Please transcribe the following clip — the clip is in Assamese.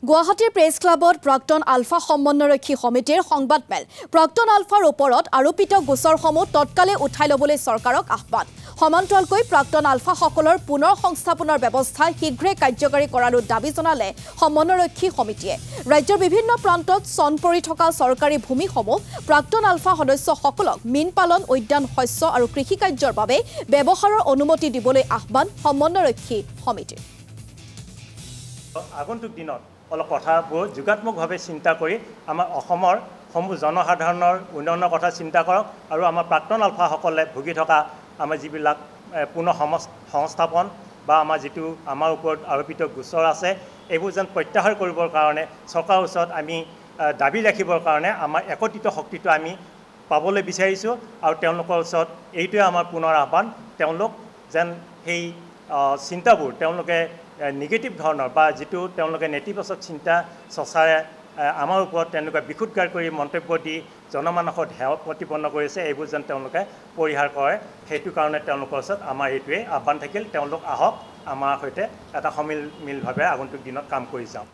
গুৱাহাটীৰ প্ৰেছ ক্লাবত প্ৰাক্তন আলফা সমন্বয়ৰক্ষী সমিতিৰ সংবাদমেল প্ৰাক্তন আলফাৰ ওপৰত আৰোপিত গোচৰসমূহ তৎকালে উঠাই ল'বলৈ চৰকাৰক আহ্বান সমান্তৰালকৈ প্ৰাক্তন আলফাসকলৰ পুনৰ সংস্থাপনৰ ব্যৱস্থা শীঘ্ৰে কাৰ্যকৰী কৰাৰো দাবী জনালে সমন্বয়ৰক্ষী সমিতিয়ে ৰাজ্যৰ বিভিন্ন প্ৰান্তত চন পৰি থকা চৰকাৰী ভূমিসমূহ প্ৰাক্তন আলফা সদস্যসকলক মীন পালন উদ্যান শস্য আৰু কৃষি কাৰ্যৰ বাবে ব্যৱহাৰৰ অনুমতি দিবলৈ আহ্বান সমন্বয়ৰক্ষী সমিতিৰ আগন্তুক দিনত অলপ কথাবোৰ যোগাত্মকভাৱে চিন্তা কৰি আমাৰ অসমৰ সমূহ জনসাধাৰণৰ উন্নয়নৰ কথা চিন্তা কৰক আৰু আমাৰ প্ৰাক্তন আলফাসকলে ভুগি থকা আমাৰ যিবিলাক পুনৰ সংস্থাপন বা আমাৰ যিটো আমাৰ ওপৰত আৰোপিত গোচৰ আছে এইবোৰ যেন প্ৰত্যাহাৰ কৰিবৰ কাৰণে চৰকাৰৰ ওচৰত আমি দাবী ৰাখিবৰ কাৰণে আমাৰ একত্ৰিত শক্তিটো আমি পাবলৈ বিচাৰিছোঁ আৰু তেওঁলোকৰ ওচৰত এইটোৱে আমাৰ পুনৰ আহ্বান তেওঁলোক যেন সেই চিন্তাবোৰ তেওঁলোকে নিগেটিভ ধৰণৰ বা যিটো তেওঁলোকে নেতিবাচক চিন্তা চৰ্চাৰে আমাৰ ওপৰত তেওঁলোকে বিশুদ্ধাৰ কৰি মন্তব্য দি জনমানসত হেয় প্ৰতিপন্ন কৰিছে এইবোৰ যেন তেওঁলোকে পৰিহাৰ কৰে সেইটো কাৰণে তেওঁলোকৰ ওচৰত আমাৰ এইটোৱে আহ্বান থাকিল তেওঁলোক আহক আমাৰ সৈতে এটা সমিলভাৱে আগন্তুক দিনত কাম কৰি যাওঁ